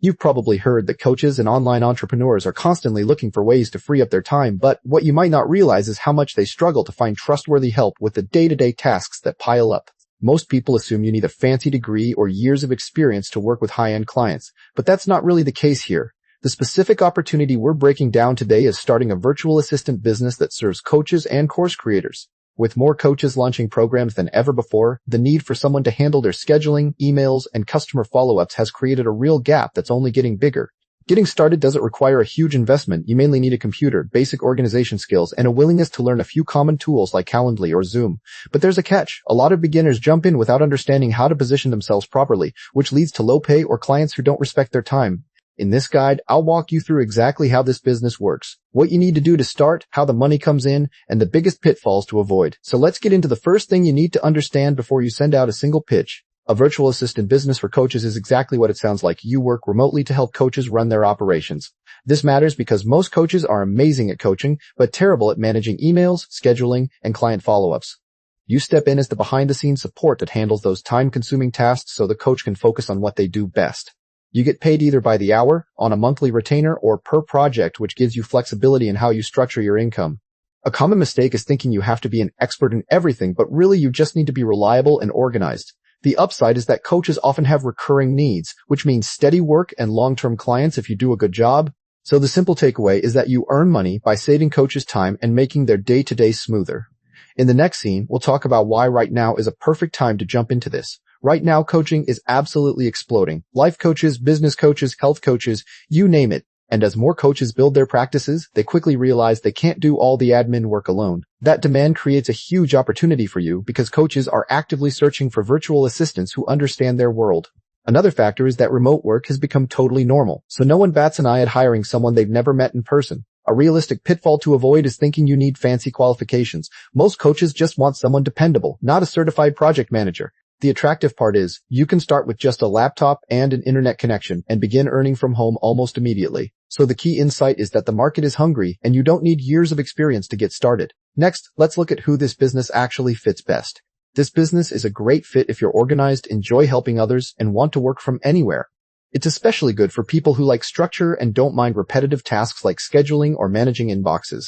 You've probably heard that coaches and online entrepreneurs are constantly looking for ways to free up their time, but what you might not realize is how much they struggle to find trustworthy help with the day-to-day tasks that pile up. Most people assume you need a fancy degree or years of experience to work with high-end clients, but that's not really the case here. The specific opportunity we're breaking down today is starting a virtual assistant business that serves coaches and course creators. With more coaches launching programs than ever before, the need for someone to handle their scheduling, emails, and customer follow-ups has created a real gap that's only getting bigger. Getting started doesn't require a huge investment. You mainly need a computer, basic organization skills, and a willingness to learn a few common tools like Calendly or Zoom. But there's a catch. A lot of beginners jump in without understanding how to position themselves properly, which leads to low pay or clients who don't respect their time. In this guide, I'll walk you through exactly how this business works, what you need to do to start, how the money comes in, and the biggest pitfalls to avoid. So let's get into the first thing you need to understand before you send out a single pitch. A virtual assistant business for coaches is exactly what it sounds like. You work remotely to help coaches run their operations. This matters because most coaches are amazing at coaching, but terrible at managing emails, scheduling, and client follow-ups. You step in as the behind-the-scenes support that handles those time-consuming tasks so the coach can focus on what they do best. You get paid either by the hour, on a monthly retainer, or per project, which gives you flexibility in how you structure your income. A common mistake is thinking you have to be an expert in everything, but really you just need to be reliable and organized. The upside is that coaches often have recurring needs, which means steady work and long-term clients if you do a good job. So the simple takeaway is that you earn money by saving coaches time and making their day-to-day smoother. In the next scene, we'll talk about why right now is a perfect time to jump into this. Right now, coaching is absolutely exploding. Life coaches, business coaches, health coaches, you name it. And as more coaches build their practices, they quickly realize they can't do all the admin work alone. That demand creates a huge opportunity for you because coaches are actively searching for virtual assistants who understand their world. Another factor is that remote work has become totally normal, so no one bats an eye at hiring someone they've never met in person. A realistic pitfall to avoid is thinking you need fancy qualifications. Most coaches just want someone dependable, not a certified project manager. The attractive part is, you can start with just a laptop and an internet connection and begin earning from home almost immediately. So the key insight is that the market is hungry and you don't need years of experience to get started. Next, let's look at who this business actually fits best. This business is a great fit if you're organized, enjoy helping others, and want to work from anywhere. It's especially good for people who like structure and don't mind repetitive tasks like scheduling or managing inboxes.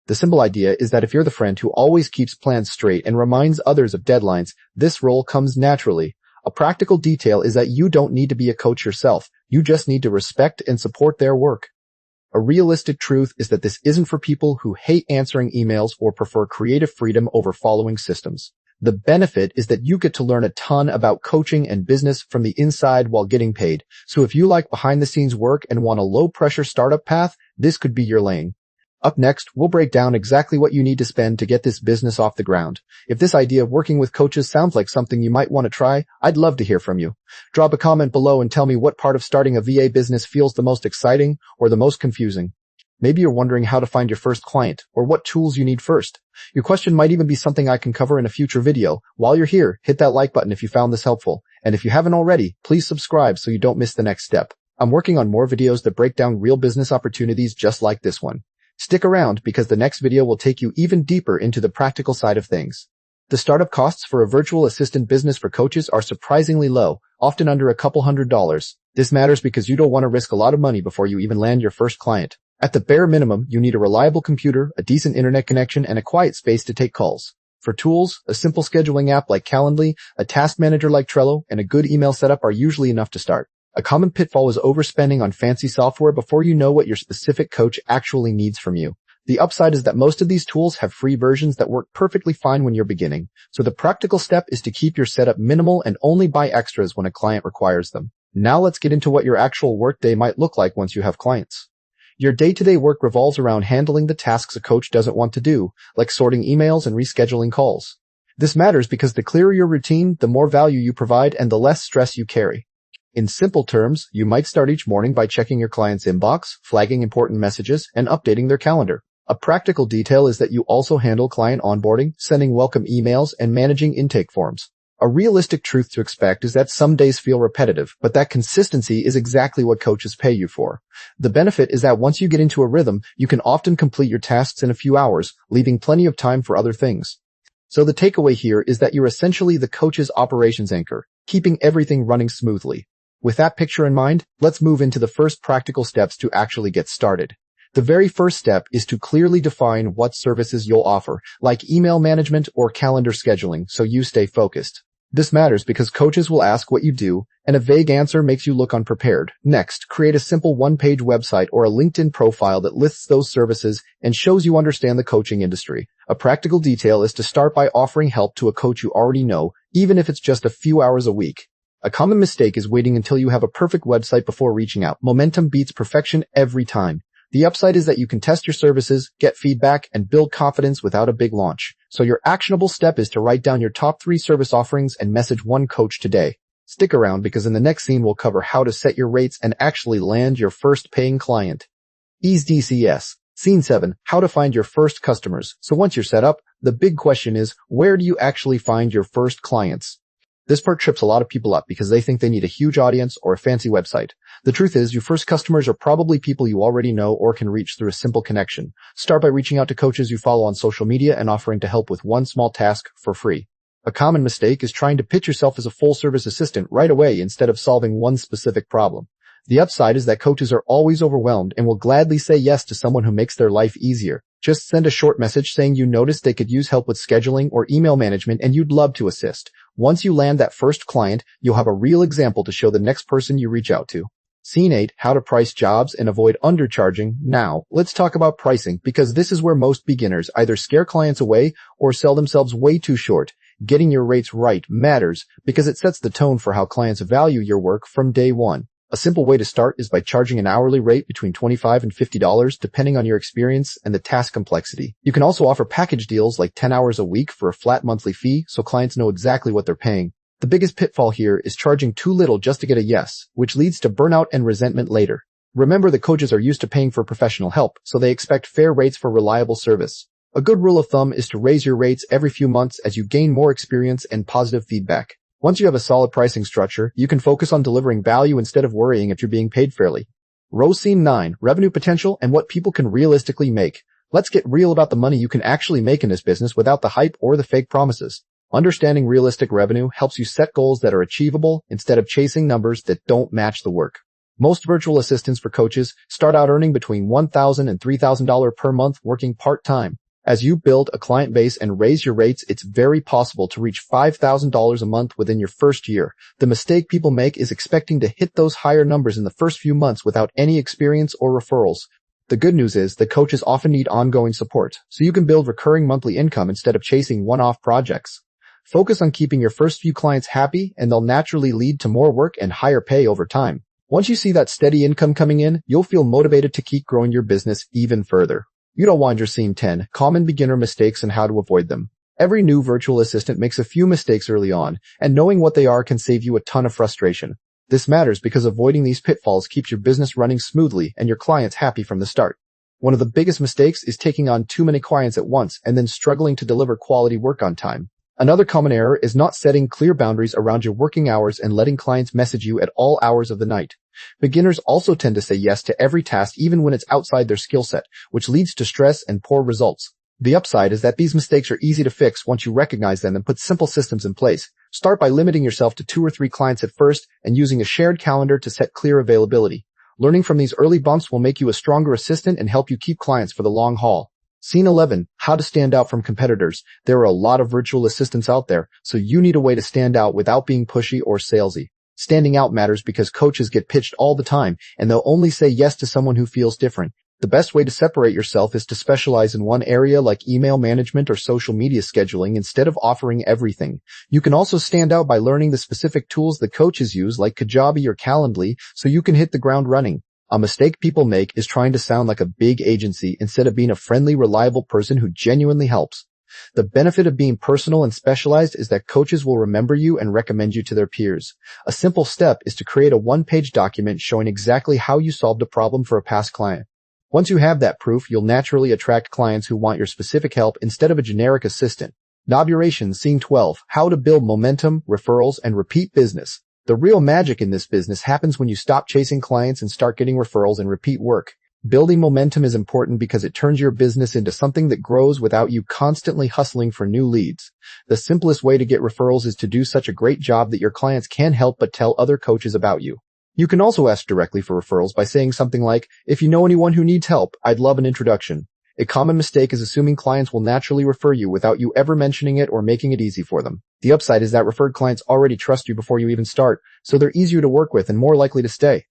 The simple idea is that if you're the friend who always keeps plans straight and reminds others of deadlines, this role comes naturally. A practical detail is that you don't need to be a coach yourself. You just need to respect and support their work. A realistic truth is that this isn't for people who hate answering emails or prefer creative freedom over following systems. The benefit is that you get to learn a ton about coaching and business from the inside while getting paid. So if you like behind-the-scenes work and want a low-pressure startup path, this could be your lane. Up next, we'll break down exactly what you need to spend to get this business off the ground. If this idea of working with coaches sounds like something you might want to try, I'd love to hear from you. Drop a comment below and tell me what part of starting a VA business feels the most exciting or the most confusing. Maybe you're wondering how to find your first client or what tools you need first. Your question might even be something I can cover in a future video. While you're here, hit that like button if you found this helpful. And if you haven't already, please subscribe so you don't miss the next step. I'm working on more videos that break down real business opportunities just like this one. Stick around because the next video will take you even deeper into the practical side of things. The startup costs for a virtual assistant business for coaches are surprisingly low, often under a couple $100s. This matters because you don't want to risk a lot of money before you even land your first client. At the bare minimum, you need a reliable computer, a decent internet connection, and a quiet space to take calls. For tools, a simple scheduling app like Calendly, a task manager like Trello, and a good email setup are usually enough to start. A common pitfall is overspending on fancy software before you know what your specific coach actually needs from you. The upside is that most of these tools have free versions that work perfectly fine when you're beginning. So the practical step is to keep your setup minimal and only buy extras when a client requires them. Now let's get into what your actual workday might look like once you have clients. Your day-to-day work revolves around handling the tasks a coach doesn't want to do, like sorting emails and rescheduling calls. This matters because the clearer your routine, the more value you provide and the less stress you carry. In simple terms, you might start each morning by checking your client's inbox, flagging important messages, and updating their calendar. A practical detail is that you also handle client onboarding, sending welcome emails, and managing intake forms. A realistic truth to expect is that some days feel repetitive, but that consistency is exactly what coaches pay you for. The benefit is that once you get into a rhythm, you can often complete your tasks in a few hours, leaving plenty of time for other things. So the takeaway here is that you're essentially the coach's operations anchor, keeping everything running smoothly. With that picture in mind, let's move into the first practical steps to actually get started. The very first step is to clearly define what services you'll offer, like email management or calendar scheduling, so you stay focused. This matters because coaches will ask what you do, and a vague answer makes you look unprepared. Next, create a simple one-page website or a LinkedIn profile that lists those services and shows you understand the coaching industry. A practical detail is to start by offering help to a coach you already know, even if it's just a few hours a week. A common mistake is waiting until you have a perfect website before reaching out. Momentum beats perfection every time. The upside is that you can test your services, get feedback, and build confidence without a big launch. So your actionable step is to write down your top 3 service offerings and message one coach today. Stick around because in the next scene we'll cover how to set your rates and actually land your first paying client. Ease DCS. Scene 7. How to find your first customers. So once you're set up, the big question is, where do you actually find your first clients? This part trips a lot of people up because they think they need a huge audience or a fancy website. The truth is, your first customers are probably people you already know or can reach through a simple connection. Start by reaching out to coaches you follow on social media and offering to help with one small task for free. A common mistake is trying to pitch yourself as a full-service assistant right away instead of solving one specific problem. The upside is that coaches are always overwhelmed and will gladly say yes to someone who makes their life easier. Just send a short message saying you noticed they could use help with scheduling or email management and you'd love to assist. Once you land that first client, you'll have a real example to show the next person you reach out to. Scene 8. How to price jobs and avoid undercharging. Now, let's talk about pricing because this is where most beginners either scare clients away or sell themselves way too short. Getting your rates right matters because it sets the tone for how clients value your work from day one. A simple way to start is by charging an hourly rate between $25 and $50 depending on your experience and the task complexity. You can also offer package deals like 10 hours a week for a flat monthly fee so clients know exactly what they're paying. The biggest pitfall here is charging too little just to get a yes, which leads to burnout and resentment later. Remember that coaches are used to paying for professional help, so they expect fair rates for reliable service. A good rule of thumb is to raise your rates every few months as you gain more experience and positive feedback. Once you have a solid pricing structure, you can focus on delivering value instead of worrying if you're being paid fairly. Scene 9. Revenue potential and what people can realistically make. Let's get real about the money you can actually make in this business without the hype or the fake promises. Understanding realistic revenue helps you set goals that are achievable instead of chasing numbers that don't match the work. Most virtual assistants for coaches start out earning between $1,000 and $3,000 per month working part-time. As you build a client base and raise your rates, it's very possible to reach $5,000 a month within your first year. The mistake people make is expecting to hit those higher numbers in the first few months without any experience or referrals. The good news is that coaches often need ongoing support, so you can build recurring monthly income instead of chasing one-off projects. Focus on keeping your first few clients happy, and they'll naturally lead to more work and higher pay over time. Once you see that steady income coming in, you'll feel motivated to keep growing your business even further. You don't want your Scene 10, common beginner mistakes and how to avoid them. Every new virtual assistant makes a few mistakes early on, and knowing what they are can save you a ton of frustration. This matters because avoiding these pitfalls keeps your business running smoothly and your clients happy from the start. One of the biggest mistakes is taking on too many clients at once and then struggling to deliver quality work on time. Another common error is not setting clear boundaries around your working hours and letting clients message you at all hours of the night. Beginners also tend to say yes to every task even when it's outside their skill set, which leads to stress and poor results. The upside is that these mistakes are easy to fix once you recognize them and put simple systems in place. Start by limiting yourself to 2 or 3 clients at first and using a shared calendar to set clear availability. Learning from these early bumps will make you a stronger assistant and help you keep clients for the long haul. Scene 11. How to stand out from competitors. There are a lot of virtual assistants out there, so you need a way to stand out without being pushy or salesy. Standing out matters because coaches get pitched all the time, and they'll only say yes to someone who feels different. The best way to separate yourself is to specialize in one area like email management or social media scheduling instead of offering everything. You can also stand out by learning the specific tools the coaches use like Kajabi or Calendly so you can hit the ground running. A mistake people make is trying to sound like a big agency instead of being a friendly, reliable person who genuinely helps. The benefit of being personal and specialized is that coaches will remember you and recommend you to their peers. A simple step is to create a one-page document showing exactly how you solved a problem for a past client. Once you have that proof, you'll naturally attract clients who want your specific help instead of a generic assistant. Inaugurations, Scene 12. How to build momentum, referrals, and repeat business. The real magic in this business happens when you stop chasing clients and start getting referrals and repeat work. Building momentum is important because it turns your business into something that grows without you constantly hustling for new leads. The simplest way to get referrals is to do such a great job that your clients can't help but tell other coaches about you. You can also ask directly for referrals by saying something like, "If you know anyone who needs help, I'd love an introduction." A common mistake is assuming clients will naturally refer you without you ever mentioning it or making it easy for them. The upside is that referred clients already trust you before you even start, so they're easier to work with and more likely to stay.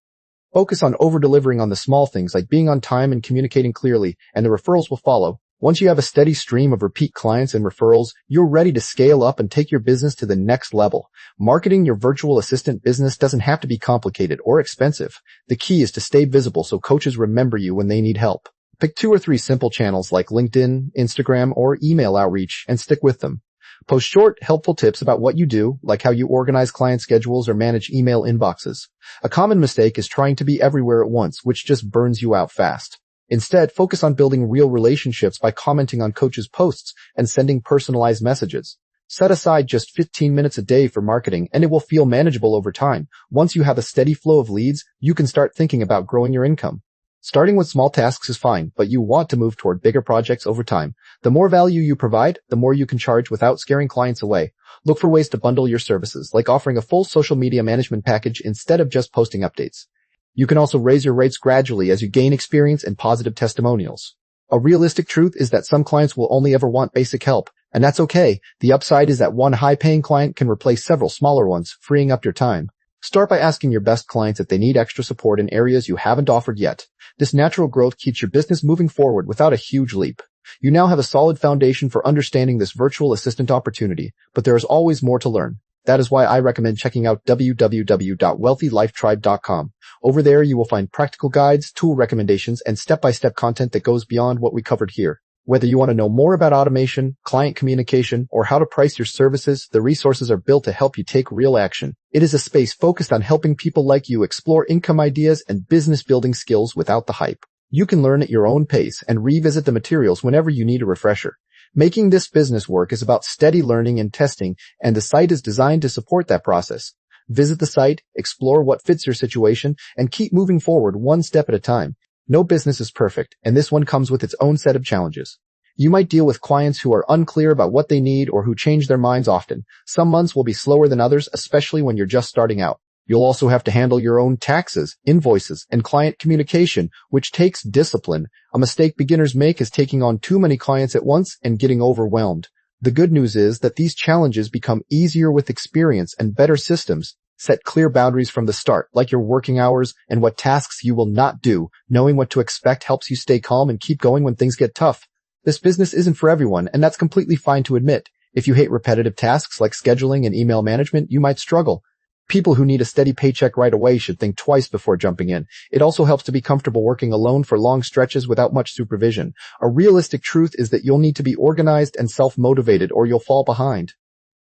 Focus on over-delivering on the small things like being on time and communicating clearly, and the referrals will follow. Once you have a steady stream of repeat clients and referrals, you're ready to scale up and take your business to the next level. Marketing your virtual assistant business doesn't have to be complicated or expensive. The key is to stay visible so coaches remember you when they need help. Pick 2 or 3 simple channels like LinkedIn, Instagram, or email outreach and stick with them. Post short, helpful tips about what you do, like how you organize client schedules or manage email inboxes. A common mistake is trying to be everywhere at once, which just burns you out fast. Instead, focus on building real relationships by commenting on coaches' posts and sending personalized messages. Set aside just 15 minutes a day for marketing, and it will feel manageable over time. Once you have a steady flow of leads, you can start thinking about growing your income. Starting with small tasks is fine, but you want to move toward bigger projects over time. The more value you provide, the more you can charge without scaring clients away. Look for ways to bundle your services, like offering a full social media management package instead of just posting updates. You can also raise your rates gradually as you gain experience and positive testimonials. A realistic truth is that some clients will only ever want basic help, and that's okay. The upside is that one high-paying client can replace several smaller ones, freeing up your time. Start by asking your best clients if they need extra support in areas you haven't offered yet. This natural growth keeps your business moving forward without a huge leap. You now have a solid foundation for understanding this virtual assistant opportunity, but there is always more to learn. That is why I recommend checking out www.wealthylifetribe.com. Over there, you will find practical guides, tool recommendations, and step-by-step content that goes beyond what we covered here. Whether you want to know more about automation, client communication, or how to price your services, the resources are built to help you take real action. It is a space focused on helping people like you explore income ideas and business building skills without the hype. You can learn at your own pace and revisit the materials whenever you need a refresher. Making this business work is about steady learning and testing, and the site is designed to support that process. Visit the site, explore what fits your situation, and keep moving forward one step at a time. No business is perfect, and this one comes with its own set of challenges. You might deal with clients who are unclear about what they need or who change their minds often. Some months will be slower than others, especially when you're just starting out. You'll also have to handle your own taxes, invoices, and client communication, which takes discipline. A mistake beginners make is taking on too many clients at once and getting overwhelmed. The good news is that these challenges become easier with experience and better systems. Set clear boundaries from the start, like your working hours and what tasks you will not do. Knowing what to expect helps you stay calm and keep going when things get tough. This business isn't for everyone, and that's completely fine to admit. If you hate repetitive tasks like scheduling and email management, you might struggle. People who need a steady paycheck right away should think twice before jumping in. It also helps to be comfortable working alone for long stretches without much supervision. A realistic truth is that you'll need to be organized and self-motivated or you'll fall behind.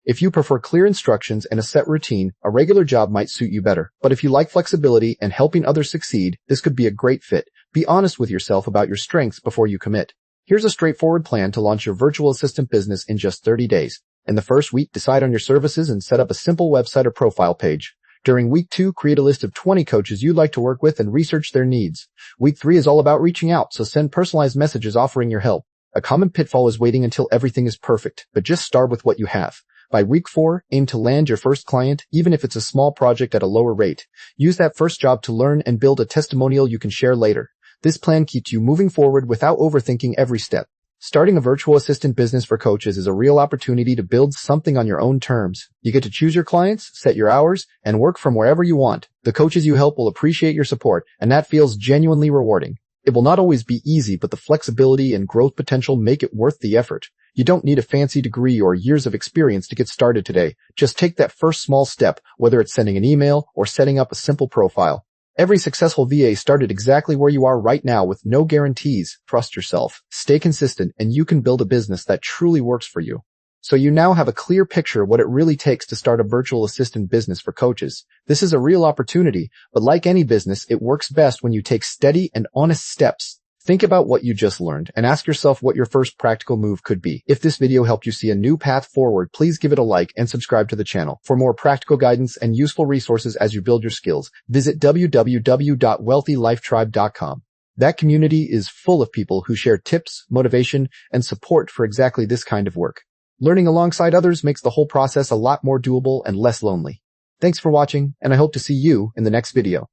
If you prefer clear instructions and a set routine, a regular job might suit you better. But if you like flexibility and helping others succeed, this could be a great fit. Be honest with yourself about your strengths before you commit. Here's a straightforward plan to launch your virtual assistant business in just 30 days. In the first week, decide on your services and set up a simple website or profile page. During week 2, create a list of 20 coaches you'd like to work with and research their needs. Week 3 is all about reaching out, so send personalized messages offering your help. A common pitfall is waiting until everything is perfect, but just start with what you have. By week 4, aim to land your first client, even if it's a small project at a lower rate. Use that first job to learn and build a testimonial you can share later. This plan keeps you moving forward without overthinking every step. Starting a virtual assistant business for coaches is a real opportunity to build something on your own terms. You get to choose your clients, set your hours, and work from wherever you want. The coaches you help will appreciate your support, and that feels genuinely rewarding. It will not always be easy, but the flexibility and growth potential make it worth the effort. You don't need a fancy degree or years of experience to get started today. Just take that first small step, whether it's sending an email or setting up a simple profile. Every successful VA started exactly where you are right now with no guarantees. Trust yourself, stay consistent, and you can build a business that truly works for you. So you now have a clear picture of what it really takes to start a virtual assistant business for coaches. This is a real opportunity, but like any business, it works best when you take steady and honest steps. Think about what you just learned and ask yourself what your first practical move could be. If this video helped you see a new path forward, please give it a like and subscribe to the channel. For more practical guidance and useful resources as you build your skills, visit www.wealthylifetribe.com. That community is full of people who share tips, motivation, and support for exactly this kind of work. Learning alongside others makes the whole process a lot more doable and less lonely. Thanks for watching, and I hope to see you in the next video.